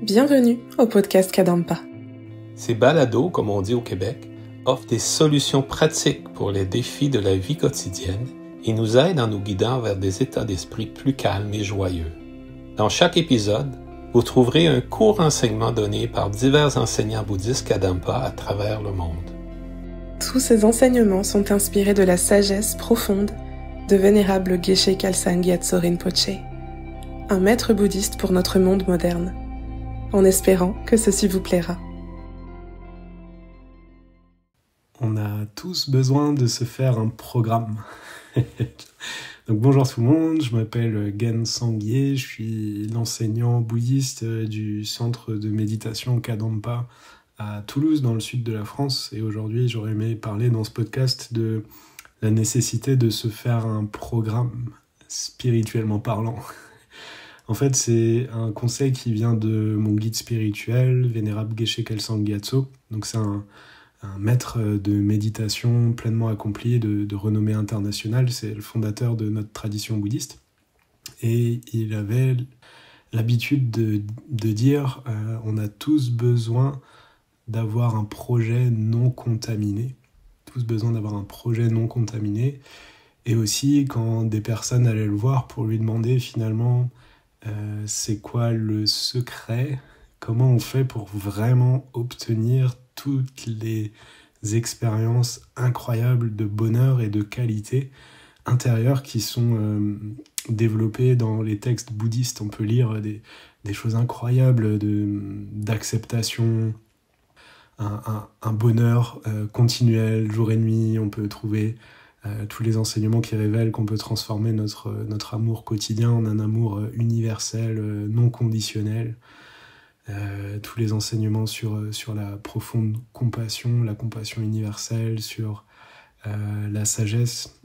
Bienvenue au podcast Kadampa. Ces balados, comme on dit au Québec, offrent des solutions pratiques pour les défis de la vie quotidienne et nous aident en nous guidant vers des états d'esprit plus calmes et joyeux. Dans chaque épisode, vous trouverez un court enseignement donné par divers enseignants bouddhistes Kadampa à travers le monde. Tous ces enseignements sont inspirés de la sagesse profonde de vénérable Geshe Khalsa Gyatso Rinpoche, un maître bouddhiste pour notre monde moderne, en espérant que ceci vous plaira. On a tous besoin de se faire un programme. Donc bonjour tout le monde, je m'appelle Gen Sangye, je suis l'enseignant bouddhiste du centre de méditation Kadampa à Toulouse, dans le sud de la France. Et aujourd'hui, j'aurais aimé parler dans ce podcast de la nécessité de se faire un programme, spirituellement parlant. En fait, c'est un conseil qui vient de mon guide spirituel, vénérable Geshe Khalsa Gyatso. Donc c'est un maître de méditation pleinement accompli, de renommée internationale. C'est le fondateur de notre tradition bouddhiste. Et il avait l'habitude de dire on a tous besoin d'avoir un projet non contaminé. Tous besoin d'avoir un projet non contaminé. Et aussi, quand des personnes allaient le voir pour lui demander finalement c'est quoi le secret, comment on fait pour vraiment obtenir toutes les expériences incroyables de bonheur et de qualité intérieure qui sont développées dans les textes bouddhistes. On peut lire des choses incroyables d'acceptation, un bonheur continuel, jour et nuit. On peut trouver tous les enseignements qui révèlent qu'on peut transformer notre amour quotidien en un amour universel, non conditionnel. Tous les enseignements sur la profonde compassion, la compassion universelle, sur la sagesse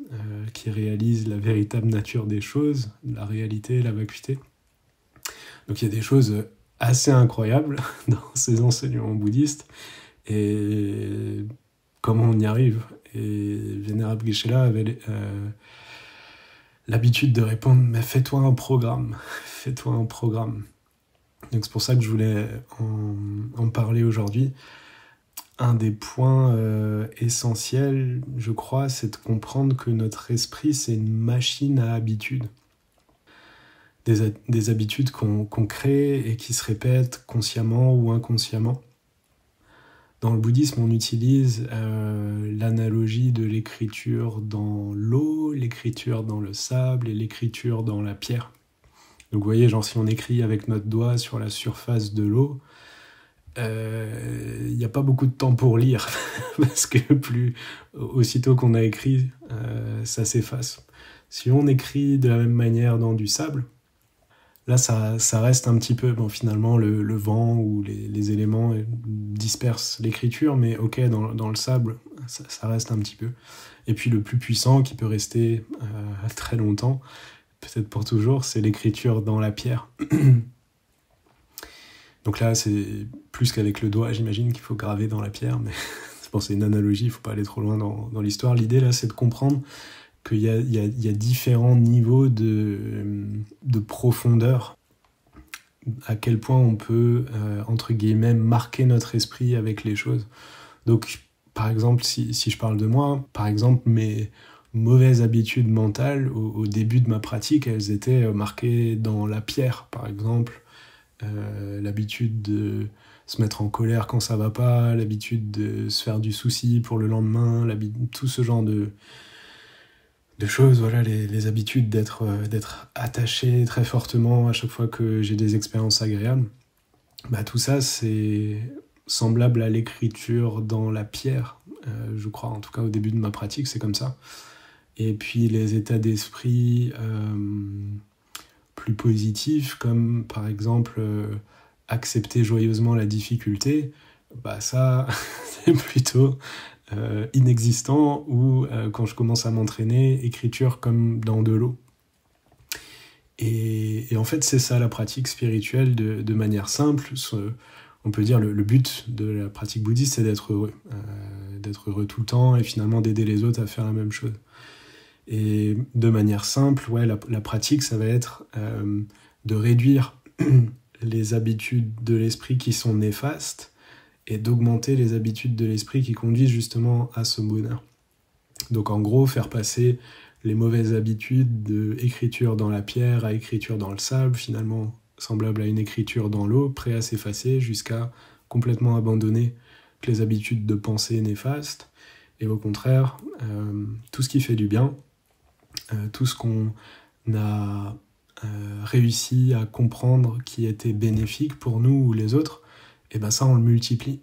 qui réalise la véritable nature des choses, la réalité, la vacuité. Donc il y a des choses assez incroyables dans ces enseignements bouddhistes. Et comment on y arrive? Et Vénérable Geshe-la avait l'habitude de répondre « mais fais-toi un programme, fais-toi un programme ». Donc c'est pour ça que je voulais en parler aujourd'hui. Un des points essentiels, je crois, c'est de comprendre que notre esprit, c'est une machine à habitudes. Des habitudes qu'on crée et qui se répètent consciemment ou inconsciemment. Dans le bouddhisme, on utilise l'analogie de l'écriture dans l'eau, l'écriture dans le sable et l'écriture dans la pierre. Donc vous voyez, genre si on écrit avec notre doigt sur la surface de l'eau, il n'y a pas beaucoup de temps pour lire, parce que aussitôt qu'on a écrit, ça s'efface. Si on écrit de la même manière dans du sable, là ça reste un petit peu, bon finalement le vent ou les éléments dispersent l'écriture, mais ok, dans le sable, ça reste un petit peu. Et puis le plus puissant qui peut rester très longtemps, peut-être pour toujours, c'est l'écriture dans la pierre. Donc là, c'est plus qu'avec le doigt, j'imagine qu'il faut graver dans la pierre, mais c'est une analogie, il ne faut pas aller trop loin dans l'histoire. L'idée, là, c'est de comprendre qu'il y a différents niveaux de profondeur, à quel point on peut, entre guillemets, marquer notre esprit avec les choses. Donc, par exemple, si je parle de moi, par exemple, mes mauvaises habitudes mentales au début de ma pratique, elles étaient marquées dans la pierre, par exemple. L'habitude de se mettre en colère quand ça va pas, l'habitude de se faire du souci pour le lendemain, tout ce genre de choses, voilà, les habitudes d'être attaché très fortement à chaque fois que j'ai des expériences agréables. Tout ça, c'est semblable à l'écriture dans la pierre, je crois, en tout cas au début de ma pratique, c'est comme ça. Et puis les états d'esprit plus positifs, comme par exemple accepter joyeusement la difficulté, ça c'est plutôt inexistant, ou quand je commence à m'entraîner, écriture comme dans de l'eau. Et en fait c'est ça la pratique spirituelle de manière simple. On peut dire le but de la pratique bouddhiste, c'est d'être heureux tout le temps et finalement d'aider les autres à faire la même chose. Et de manière simple, la pratique, ça va être de réduire les habitudes de l'esprit qui sont néfastes et d'augmenter les habitudes de l'esprit qui conduisent justement à ce bonheur. Donc en gros, faire passer les mauvaises habitudes d'écriture dans la pierre à écriture dans le sable, finalement semblable à une écriture dans l'eau, prêt à s'effacer jusqu'à complètement abandonner les habitudes de pensée néfastes, et au contraire, tout ce qui fait du bien, tout ce qu'on a réussi à comprendre qui était bénéfique pour nous ou les autres, et ben ça on le multiplie.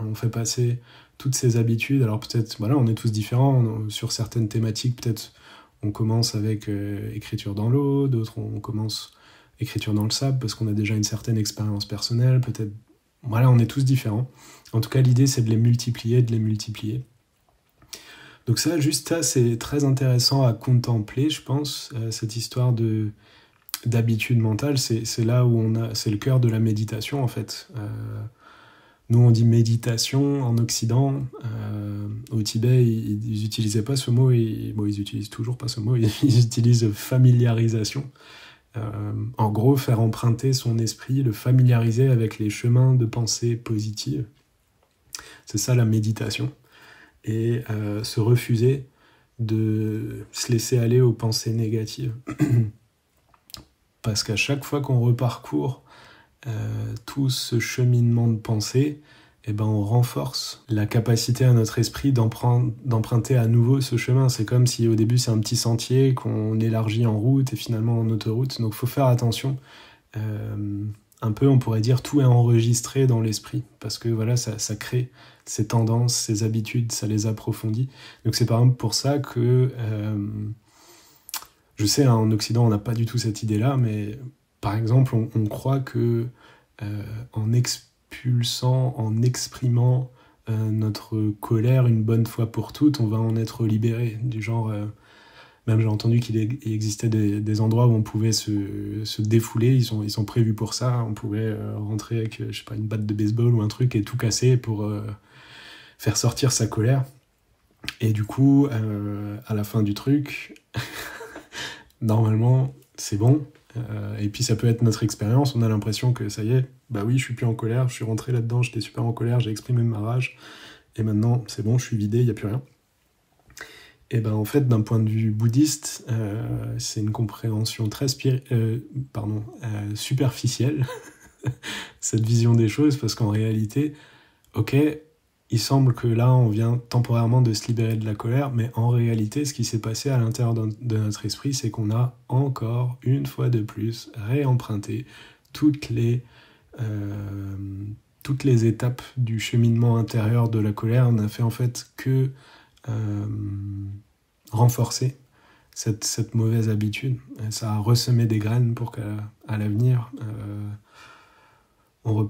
On fait passer toutes ces habitudes. Alors peut-être, voilà, on est tous différents sur certaines thématiques. Peut-être on commence avec écriture dans l'eau, d'autres on commence écriture dans le sable parce qu'on a déjà une certaine expérience personnelle. Peut-être, voilà, on est tous différents. En tout cas, l'idée c'est de les multiplier. Donc ça, juste ça, c'est très intéressant à contempler, je pense, cette histoire d'habitude mentale. C'est là où c'est le cœur de la méditation, en fait. Nous, on dit méditation en Occident. Au Tibet, ils n'utilisaient pas ce mot. Ils n'utilisent toujours pas ce mot. Ils utilisent familiarisation. En gros, faire emprunter son esprit, le familiariser avec les chemins de pensée positive. C'est ça la méditation. Et se refuser de se laisser aller aux pensées négatives. Parce qu'à chaque fois qu'on reparcourt tout ce cheminement de pensée, eh ben on renforce la capacité à notre esprit d'emprunter à nouveau ce chemin. C'est comme si au début c'est un petit sentier qu'on élargit en route et finalement en autoroute. Donc il faut faire attention. Un peu, on pourrait dire, tout est enregistré dans l'esprit. Parce que voilà, ça crée ces tendances, ces habitudes, ça les approfondit. Donc c'est par exemple pour ça que... je sais, en Occident, on n'a pas du tout cette idée-là, mais par exemple, on croit que en expulsant, en exprimant notre colère une bonne fois pour toutes, on va en être libéré. Du genre, même j'ai entendu qu'il existait des endroits où on pouvait se défouler, ils sont prévus pour ça. On pouvait rentrer avec, je sais pas, une batte de baseball ou un truc et tout casser pour faire sortir sa colère. Et du coup, à la fin du truc... Normalement, c'est bon. Et puis ça peut être notre expérience, on a l'impression que ça y est, bah oui, je suis plus en colère, je suis rentré là-dedans, j'étais super en colère, j'ai exprimé ma rage, et maintenant c'est bon, je suis vidé, il n'y a plus rien. Et ben en fait, d'un point de vue bouddhiste, c'est une compréhension très superficielle, cette vision des choses, parce qu'en réalité, ok, il semble que là, on vient temporairement de se libérer de la colère, mais en réalité, ce qui s'est passé à l'intérieur de notre esprit, c'est qu'on a encore, une fois de plus, réemprunté toutes les étapes du cheminement intérieur de la colère. On n'a fait en fait que renforcer cette mauvaise habitude. Et ça a ressemé des graines pour qu'à l'avenir...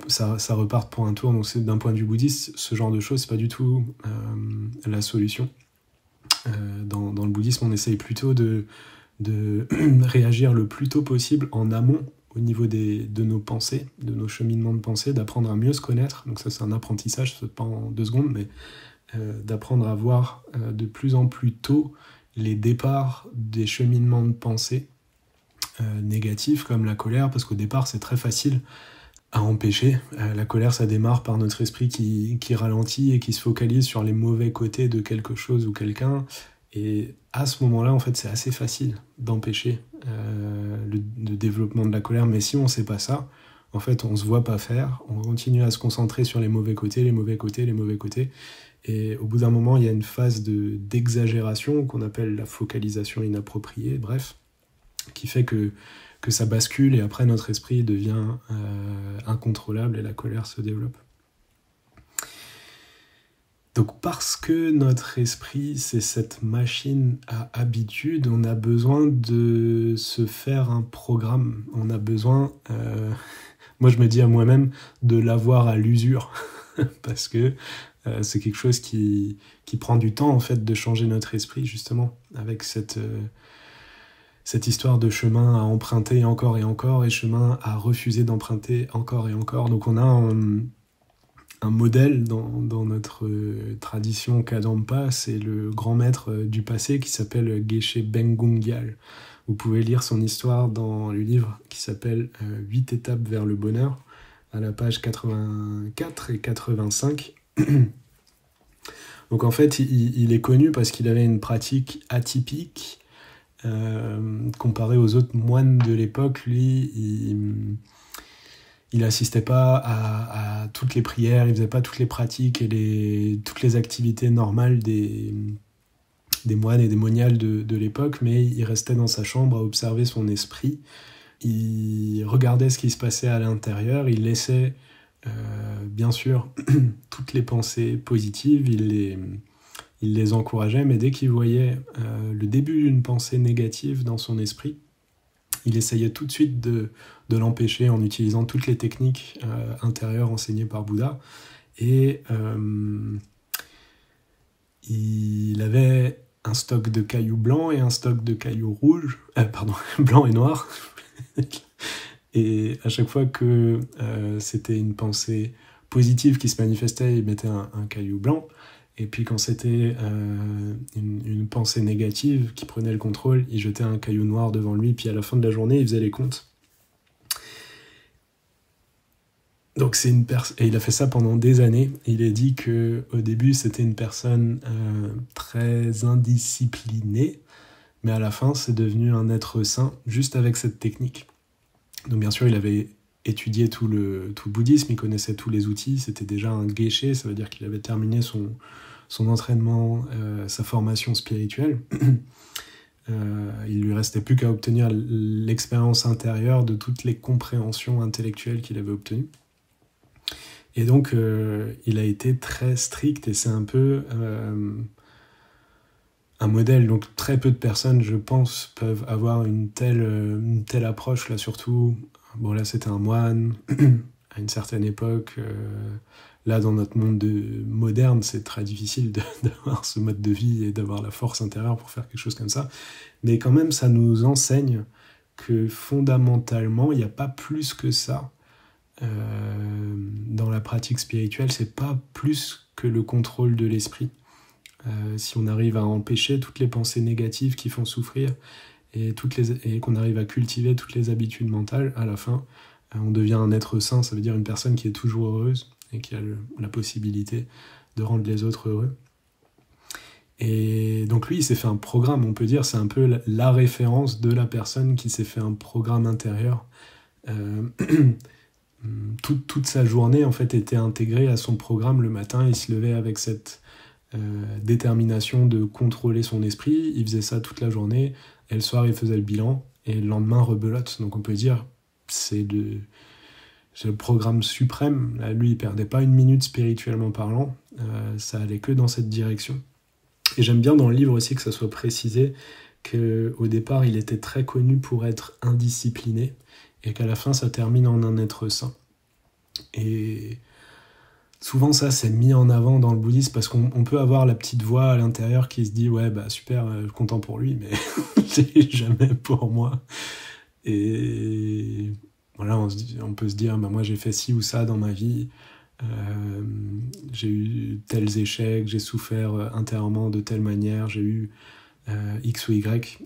ça repart pour un tour. Donc d'un point de vue bouddhiste, ce genre de choses, c'est pas du tout la solution. Dans le bouddhisme, on essaye plutôt de réagir le plus tôt possible en amont au niveau de nos pensées, de nos cheminements de pensée, d'apprendre à mieux se connaître. Donc ça, c'est un apprentissage, ça se fait pas en 2 secondes, mais d'apprendre à voir de plus en plus tôt les départs des cheminements de pensée négatifs comme la colère, parce qu'au départ, c'est très facile à empêcher. La colère, ça démarre par notre esprit qui ralentit et qui se focalise sur les mauvais côtés de quelque chose ou quelqu'un. Et à ce moment-là, en fait, c'est assez facile d'empêcher le développement de la colère. Mais si on ne sait pas ça, en fait, on ne se voit pas faire. On continue à se concentrer sur les mauvais côtés. Et au bout d'un moment, il y a une phase d'exagération qu'on appelle la focalisation inappropriée, bref, qui fait que ça bascule et après notre esprit devient incontrôlable et la colère se développe. Donc parce que notre esprit c'est cette machine à habitude, on a besoin de se faire un programme. On a besoin, moi je me dis à moi-même, de l'avoir à l'usure parce que c'est quelque chose qui prend du temps en fait de changer notre esprit justement avec cette histoire de chemin à emprunter encore et encore, et chemin à refuser d'emprunter encore et encore. Donc on a un modèle dans notre tradition Kadampa, c'est le grand maître du passé qui s'appelle Geshe Bengongyal. Vous pouvez lire son histoire dans le livre qui s'appelle 8 étapes vers le bonheur, à la page 84 et 85. Donc en fait, il est connu parce qu'il avait une pratique atypique. Comparé aux autres moines de l'époque, lui, il n'assistait pas à toutes les prières, il faisait pas toutes les pratiques et toutes les activités normales des moines et des moniales de l'époque, mais il restait dans sa chambre à observer son esprit. Il regardait ce qui se passait à l'intérieur, il laissait bien sûr toutes les pensées positives, il les encourageait, mais dès qu'il voyait le début d'une pensée négative dans son esprit, il essayait tout de suite de l'empêcher en utilisant toutes les techniques intérieures enseignées par Bouddha. Et il avait un stock de cailloux blancs et un stock de cailloux rouges, blancs et noirs. Et à chaque fois que c'était une pensée positive qui se manifestait, il mettait un caillou blanc. Et puis quand c'était une pensée négative qui prenait le contrôle, il jetait un caillou noir devant lui, puis à la fin de la journée, il faisait les comptes. Donc et il a fait ça pendant des années. Il a dit qu'au début, c'était une personne très indisciplinée, mais à la fin, c'est devenu un être saint, juste avec cette technique. Donc bien sûr, il avait étudié tout le bouddhisme, il connaissait tous les outils, c'était déjà un geshe, ça veut dire qu'il avait terminé son entraînement, sa formation spirituelle. Il lui restait plus qu'à obtenir l'expérience intérieure de toutes les compréhensions intellectuelles qu'il avait obtenues. Et donc, il a été très strict, et c'est un peu un modèle. Donc, très peu de personnes, je pense, peuvent avoir une telle approche, là, surtout. Bon, là, c'était un moine, à une certaine époque. Là, dans notre monde moderne, c'est très difficile d'avoir ce mode de vie et d'avoir la force intérieure pour faire quelque chose comme ça. Mais quand même, ça nous enseigne que fondamentalement, il n'y a pas plus que ça. Dans la pratique spirituelle, c'est pas plus que le contrôle de l'esprit. Si on arrive à empêcher toutes les pensées négatives qui font souffrir et qu'on arrive à cultiver toutes les habitudes mentales, à la fin, on devient un être saint, ça veut dire une personne qui est toujours heureuse et qui a la possibilité de rendre les autres heureux. Et donc lui, il s'est fait un programme, on peut dire, c'est un peu la référence de la personne qui s'est fait un programme intérieur. Toute sa journée, en fait, était intégrée à son programme. Le matin, il se levait avec cette détermination de contrôler son esprit, il faisait ça toute la journée, et le soir, il faisait le bilan, et le lendemain, rebelote. Donc on peut dire, c'est le programme suprême. Là, lui, il perdait pas une minute spirituellement parlant, ça allait que dans cette direction. Et j'aime bien dans le livre aussi que ça soit précisé qu'au départ, il était très connu pour être indiscipliné, et qu'à la fin, ça termine en un être saint. Et souvent, ça, c'est mis en avant dans le bouddhisme, parce qu'on peut avoir la petite voix à l'intérieur qui se dit « Ouais, bah super, content pour lui, mais c'est jamais pour moi. » Et voilà, on peut se dire bah, « Moi, j'ai fait ci ou ça dans ma vie, j'ai eu tels échecs, j'ai souffert intérieurement de telle manière, j'ai eu X ou Y. »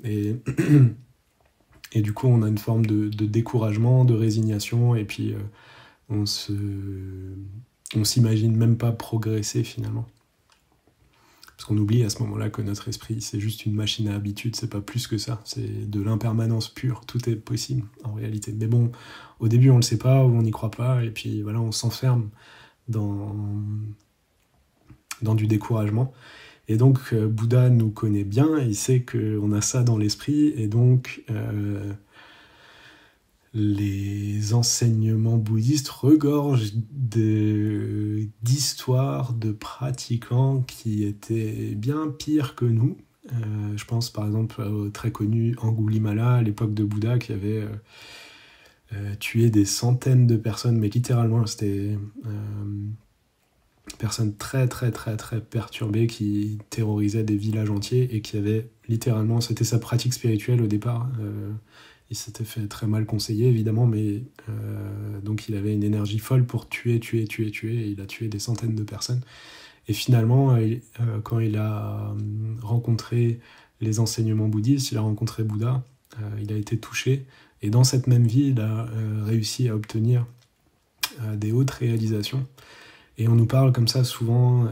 Et du coup, on a une forme de découragement, de résignation, et puis on s'imagine même pas progresser finalement. Parce qu'on oublie à ce moment-là que notre esprit, c'est juste une machine à habitude, c'est pas plus que ça, c'est de l'impermanence pure, tout est possible en réalité. Mais bon, au début on le sait pas, ou on n'y croit pas, et puis voilà, on s'enferme dans du découragement. Et donc Bouddha nous connaît bien, il sait qu'on a ça dans l'esprit, et donc les enseignements bouddhistes regorgent d'histoires de pratiquants qui étaient bien pires que nous. Je pense par exemple au très connu Angulimala à l'époque de Bouddha qui avait tué des centaines de personnes, mais littéralement c'était personnes très très très très perturbées qui terrorisaient des villages entiers et qui avaient littéralement, c'était sa pratique spirituelle au départ. Il s'était fait très mal conseiller, évidemment, mais donc il avait une énergie folle pour tuer, et il a tué des centaines de personnes. Et finalement, quand il a rencontré les enseignements bouddhistes, il a rencontré Bouddha, il a été touché, et dans cette même vie, il a réussi à obtenir des hautes réalisations. Et on nous parle comme ça souvent,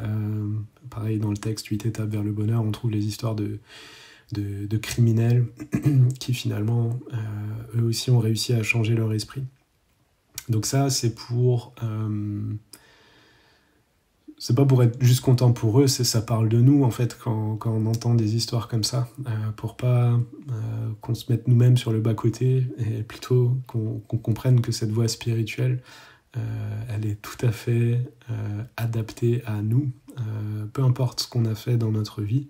pareil dans le texte 8 étapes vers le bonheur, on trouve les histoires de criminels qui finalement, eux aussi ont réussi à changer leur esprit. Donc ça, c'est pas pour être juste content pour eux, ça parle de nous en fait quand on entend des histoires comme ça, pour pas qu'on se mette nous-mêmes sur le bas-côté, et plutôt qu'on comprenne que cette voie spirituelle, elle est tout à fait adaptée à nous, peu importe ce qu'on a fait dans notre vie,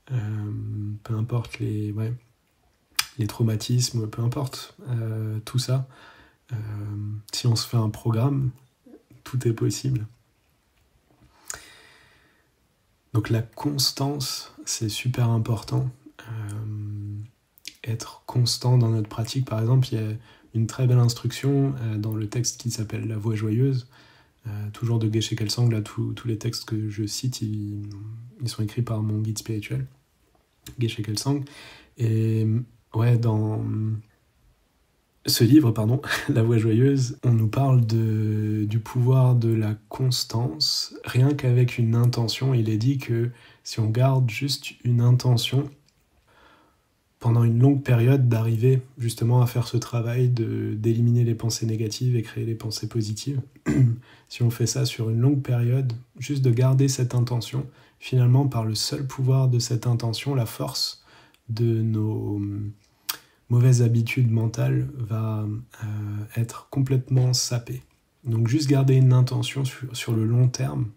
peu importe les traumatismes, peu importe tout ça, si on se fait un programme, tout est possible. Donc la constance, c'est super important. Être constant dans notre pratique. Par exemple, il y a une très belle instruction dans le texte qui s'appelle La Voie Joyeuse, toujours de Geshe Kelsang. Là, tous les textes que je cite, ils sont écrits par mon guide spirituel, Geshe Kelsang. Et ouais, dans ce livre, La Voie Joyeuse, on nous parle du pouvoir de la constance, rien qu'avec une intention. Il est dit que si on garde juste une intention, pendant une longue période, d'arriver justement à faire ce travail d'éliminer les pensées négatives et créer les pensées positives. Si on fait ça sur une longue période, juste de garder cette intention, finalement, par le seul pouvoir de cette intention, la force de nos mauvaises habitudes mentales va être complètement sapée. Donc juste garder une intention sur le long terme,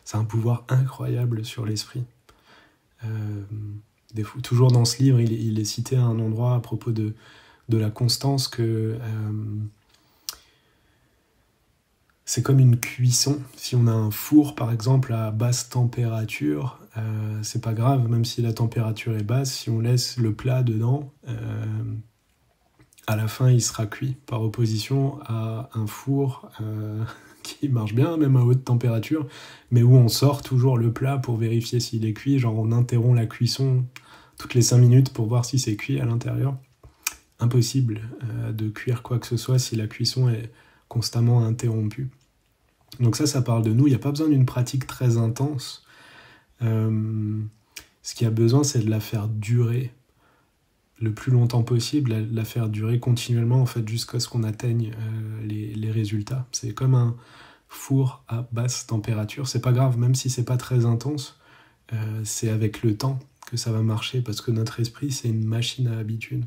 c'est un pouvoir incroyable sur l'esprit. Toujours dans ce livre, il est cité à un endroit à propos de la constance que c'est comme une cuisson. Si on a un four, par exemple, à basse température, c'est pas grave, même si la température est basse, si on laisse le plat dedans, à la fin, il sera cuit, par opposition à un four qui marche bien, même à haute température, mais où on sort toujours le plat pour vérifier s'il est cuit, genre on interrompt la cuisson toutes les 5 minutes pour voir si c'est cuit à l'intérieur. Impossible de cuire quoi que ce soit si la cuisson est constamment interrompue. Donc ça parle de nous, il n'y a pas besoin d'une pratique très intense. Ce qu'il y a besoin, c'est de la faire durer le plus longtemps possible, la faire durer continuellement, en fait, jusqu'à ce qu'on atteigne les résultats. C'est comme un four à basse température, c'est pas grave, même si c'est pas très intense, c'est avec le temps que ça va marcher, parce que notre esprit, c'est une machine à habitude.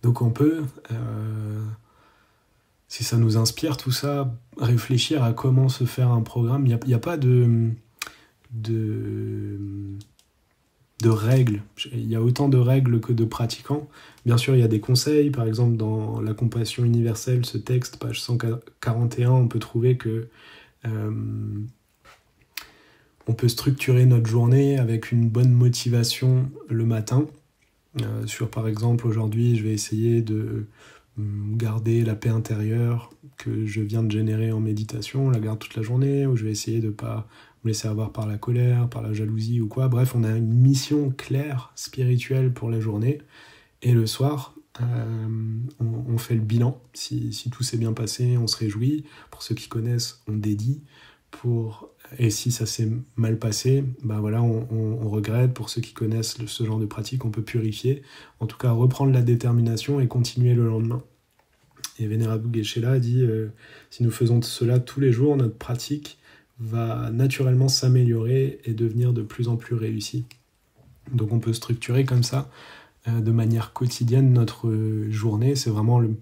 Donc on peut, si ça nous inspire tout ça, réfléchir à comment se faire un programme. Il n'y a pas de règles. Il y a autant de règles que de pratiquants. Bien sûr, il y a des conseils. Par exemple, dans La Compassion universelle, ce texte, page 141, on peut trouver que on peut structurer notre journée avec une bonne motivation le matin. Par exemple, aujourd'hui, je vais essayer de garder la paix intérieure que je viens de générer en méditation, la garde toute la journée, ou je vais essayer de ne pas me laisser avoir par la colère, par la jalousie ou quoi. Bref, on a une mission claire, spirituelle pour la journée. Et le soir, on fait le bilan. Si tout s'est bien passé, on se réjouit. Pour ceux qui connaissent, on dédie. Et si ça s'est mal passé, on regrette. Pour ceux qui connaissent ce genre de pratique, on peut purifier. En tout cas, reprendre la détermination et continuer le lendemain. Et Vénérable Geshe-la dit si nous faisons cela tous les jours, notre pratique va naturellement s'améliorer et devenir de plus en plus réussie. Donc on peut structurer comme ça, de manière quotidienne, notre journée. C'est vraiment le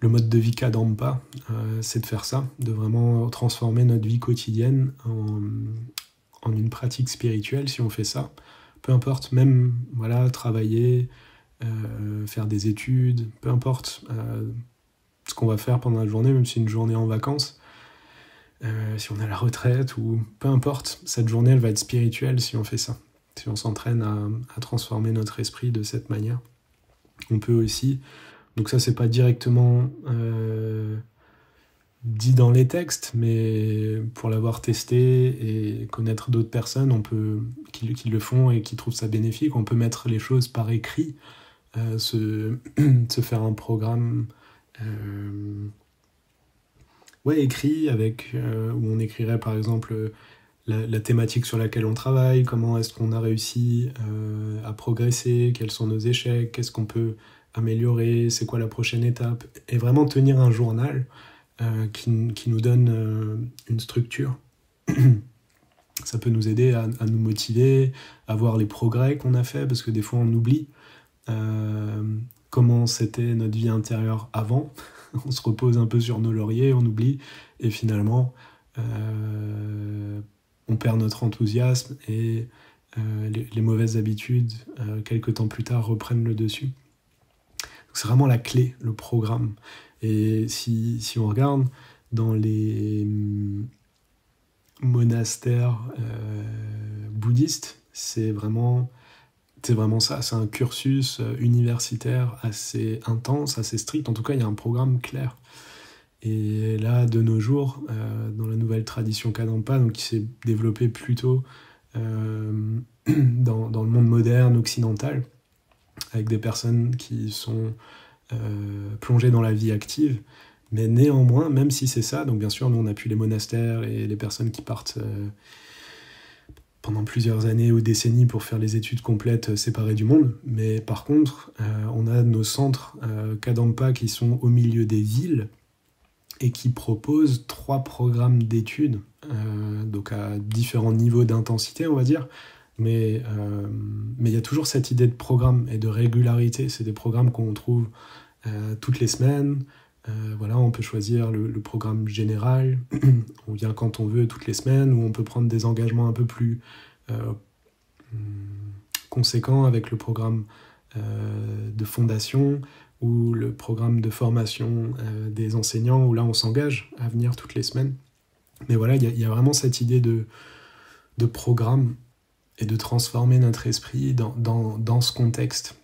mode de vie Kadampa, c'est de faire ça, de vraiment transformer notre vie quotidienne en une pratique spirituelle. Si on fait ça, peu importe, même travailler, faire des études, peu importe ce qu'on va faire pendant la journée, même si c'est une journée en vacances, si on est à la retraite, ou peu importe, cette journée elle va être spirituelle si on fait ça, si on s'entraîne à transformer notre esprit de cette manière. On peut aussi, donc ça c'est pas directement dit dans les textes, mais pour l'avoir testé et connaître d'autres personnes qui le font et qui trouvent ça bénéfique, on peut mettre les choses par écrit, se faire un programme écrit où on écrirait par exemple la thématique sur laquelle on travaille, comment est-ce qu'on a réussi à progresser, quels sont nos échecs, qu'est-ce qu'on peut améliorer, c'est quoi la prochaine étape, et vraiment tenir un journal qui nous donne une structure. Ça peut nous aider à nous motiver, à voir les progrès qu'on a fait, parce que des fois on oublie comment c'était notre vie intérieure avant. On se repose un peu sur nos lauriers, on oublie, et finalement on perd notre enthousiasme et les mauvaises habitudes, quelques temps plus tard, reprennent le dessus. Donc c'est vraiment la clé, le programme. Et si on regarde dans les monastères bouddhistes, c'est vraiment ça, c'est un cursus universitaire assez intense, assez strict. En tout cas, il y a un programme clair. Et là, de nos jours, dans la nouvelle tradition Kadampa, donc qui s'est développée plutôt dans le monde moderne, occidental, avec des personnes qui sont plongées dans la vie active, mais néanmoins, même si c'est ça, donc bien sûr, nous on appuie les monastères et les personnes qui partent pendant plusieurs années ou décennies pour faire les études complètes séparées du monde, mais par contre, on a nos centres Kadampa qui sont au milieu des villes et qui proposent 3 programmes d'études, donc à différents niveaux d'intensité, on va dire, mais il y a toujours cette idée de programme et de régularité. C'est des programmes qu'on trouve toutes les semaines. On peut choisir le programme général, on vient quand on veut toutes les semaines, ou on peut prendre des engagements un peu plus conséquents avec le programme de fondation ou le programme de formation des enseignants, où là on s'engage à venir toutes les semaines. Mais voilà, il y a vraiment cette idée de programme et de transformer notre esprit dans ce contexte.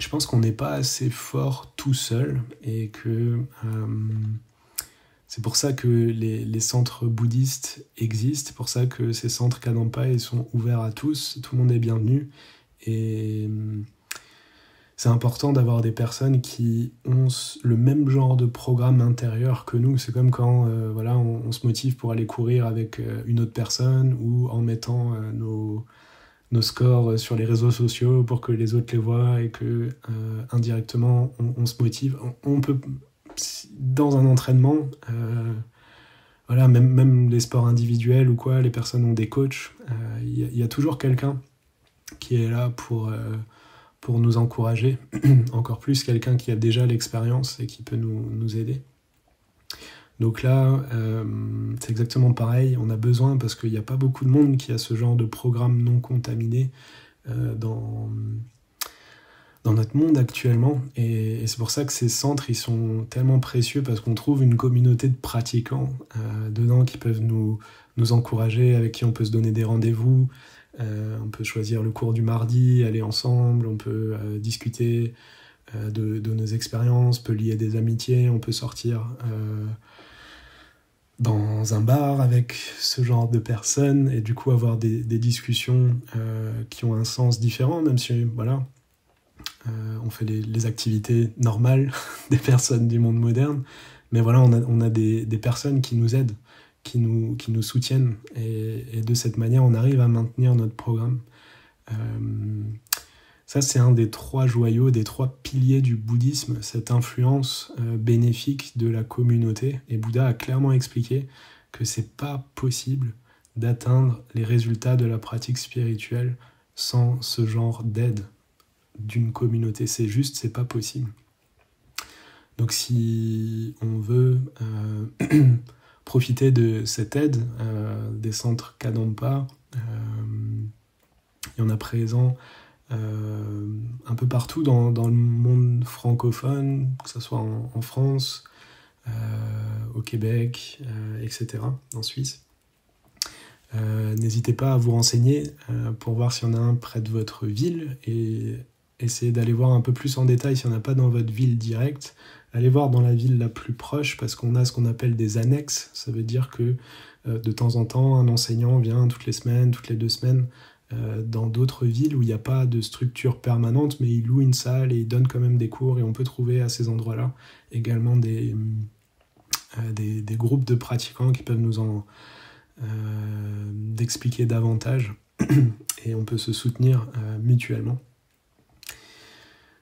Je pense qu'on n'est pas assez fort tout seul, et que c'est pour ça que les centres bouddhistes existent, c'est pour ça que ces centres Kadampa ils sont ouverts à tous, tout le monde est bienvenu, et c'est important d'avoir des personnes qui ont le même genre de programme intérieur que nous. C'est comme quand on se motive pour aller courir avec une autre personne, ou en mettant nos scores sur les réseaux sociaux pour que les autres les voient, et que indirectement on se motive. On peut, dans un entraînement, même les sports individuels ou quoi, les personnes ont des coachs, il y a toujours quelqu'un qui est là pour nous encourager, encore plus quelqu'un qui a déjà l'expérience et qui peut nous aider. Donc là, c'est exactement pareil, on a besoin, parce qu'il n'y a pas beaucoup de monde qui a ce genre de programme non contaminé dans notre monde actuellement, et c'est pour ça que ces centres ils sont tellement précieux, parce qu'on trouve une communauté de pratiquants dedans qui peuvent nous encourager, avec qui on peut se donner des rendez-vous. On peut choisir le cours du mardi, aller ensemble, on peut discuter de nos expériences, on peut lier des amitiés, on peut sortir dans un bar avec ce genre de personnes, et du coup avoir des discussions qui ont un sens différent, même si on fait les activités normales des personnes du monde moderne, mais on a des personnes qui nous aident, qui nous soutiennent, et de cette manière on arrive à maintenir notre programme. Ça, c'est un des 3 joyaux, des 3 piliers du bouddhisme, cette influence bénéfique de la communauté. Et Bouddha a clairement expliqué que c'est pas possible d'atteindre les résultats de la pratique spirituelle sans ce genre d'aide d'une communauté. C'est pas possible. Donc si on veut profiter de cette aide des centres Kadampa, il y en a présent un peu partout dans le monde francophone, que ce soit en France, au Québec, etc., en Suisse. N'hésitez pas à vous renseigner pour voir s'il y en a un près de votre ville, et essayez d'aller voir un peu plus en détail s'il n'y en a pas dans votre ville directe. allez voir dans la ville la plus proche parce qu'on a ce qu'on appelle des annexes. Ça veut dire que de temps en temps, un enseignant vient toutes les semaines, toutes les 2 semaines dans d'autres villes où il n'y a pas de structure permanente, mais il loue une salle et il donne quand même des cours et on peut trouver à ces endroits-là également des groupes de pratiquants qui peuvent nous en d'expliquer davantage et on peut se soutenir mutuellement.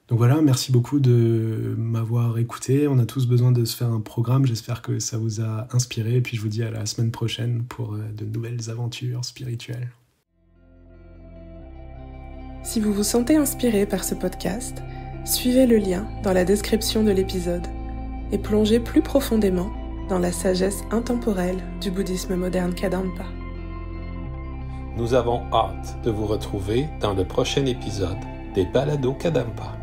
Donc voilà, merci beaucoup de m'avoir écouté. On a tous besoin de se faire un programme. J'espère que ça vous a inspiré. Et puis je vous dis à la semaine prochaine pour de nouvelles aventures spirituelles. Si vous vous sentez inspiré par ce podcast, suivez le lien dans la description de l'épisode et plongez plus profondément dans la sagesse intemporelle du bouddhisme moderne Kadampa. Nous avons hâte de vous retrouver dans le prochain épisode des Balados Kadampa.